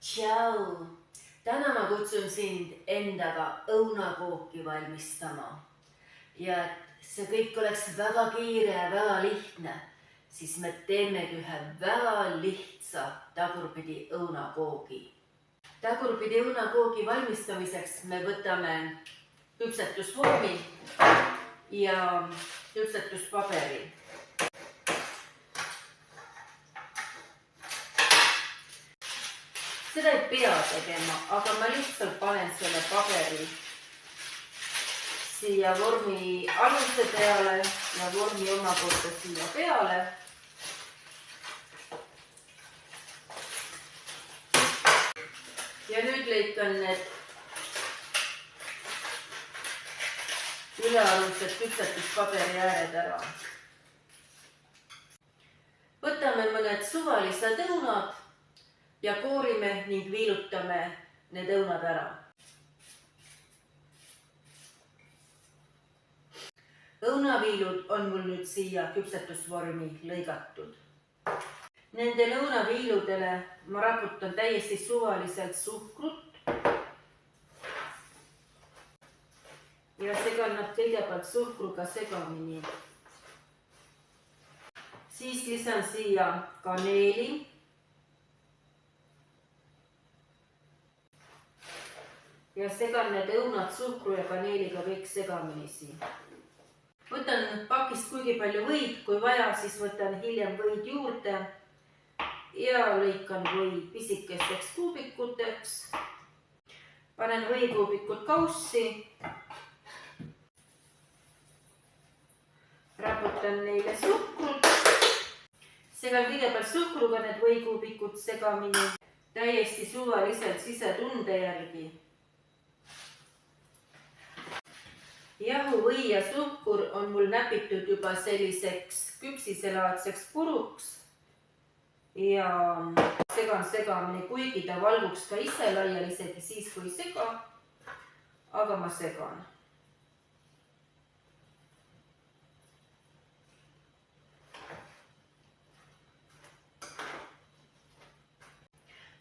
Tšau! Täna ma kutsun sind endaga õunakooki valmistama. Ja et see kõik oleks väga kiire ja väga lihtne, siis me teemegi ühe väga lihtsa tagurpidi õunakoogi. Tagurpidi õunakoogi valmistamiseks me võtame küpsetusvormi ja küpsetuspaberi. Seda ei pea tegema, aga ma lihtsalt panen selle paberi siia vormi aluse peale ja vormi omakorda siia peale. Ja nüüd lõikan need ülealused küpsetuspaberi ääred ära. Võtame mõned suvalised õunad ja koorime ning viilutame need õunad ära. Õunaviilud on mul nüüd siia küpsetusvormi lõigatud. Nendele õunaviiludele ma raputan täiesti suvaliselt suhkrut ja segan nad kõigepealt suhkruga segamini. Siis lisan siia kaneeli. Ja segan need õunad suhkru ja kaneeliga kõik segamini siin. Võtan pakist kuigi palju võid, kui vaja, siis võtan hiljem võid juurde ja lõikan või pisikesteks kuubikuteks. Panen võikuubikud kaussi. Raputan neile suhkrut. Segan kõigepealt suhkruga need võikuubikud segamini täiesti suvaliselt sisetunde järgi. Jahu, või ja suhkur on mul näpitud juba selliseks küpsiselaadseks puruks ja segan segamini, kuigi ta valguks ka ise laiali isegi siis, kui sega, aga ma segan.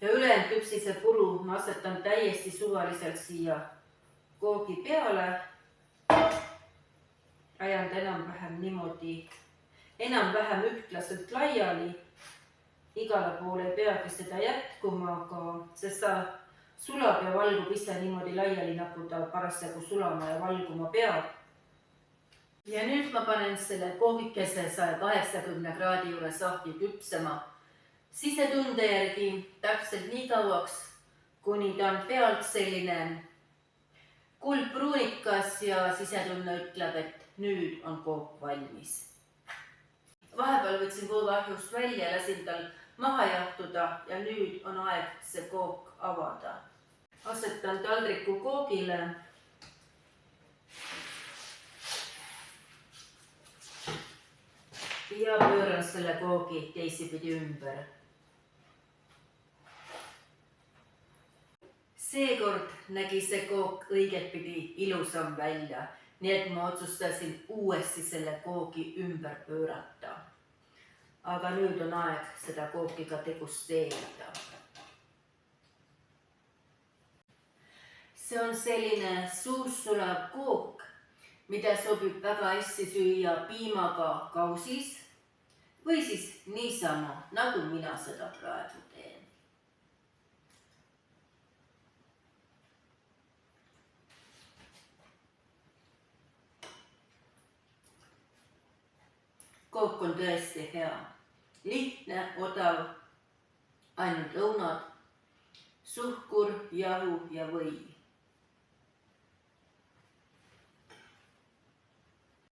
Ja ülejäänud küpsise puru ma asetan täiesti suvaliselt siia koogi peale. Ajan ta enam-vähem ühtlaselt laiali. Igale poole ei peagi seda jätkuma, aga sest ta sulab ja valgub ise niimoodi laiali, nagu ta parasjagu sulama ja valguma peab. Ja nüüd ma panen selle koogikese 180 kraadi juures ahju küpsema sisetunde järgi täpselt nii kauaks, kuni ta on pealt selline kuldpruunikas ja sisetunne ütleb, et nüüd on kook valmis. Vahepeal võtsin kooga ahjust välja, lasin tal maha jahtuda ja nüüd on aeg see kook avada. Asetan taldriku koogile. Ja pööran selle koogi teisipidi ümber. Seekord nägi see kook õigetpidi ilusam välja, nii et ma otsustasin uuesti selle koogi ümber pöörata. Aga nüüd on aeg seda kooki ka degusteerida. See on selline suus sulav kook, mida sobib väga hästi süüa piimaga kausis või siis niisama, nagu mina seda praegu teen. Kook on tõesti hea. Lihtne, odav, ainult õunad, suhkur, jahu ja või.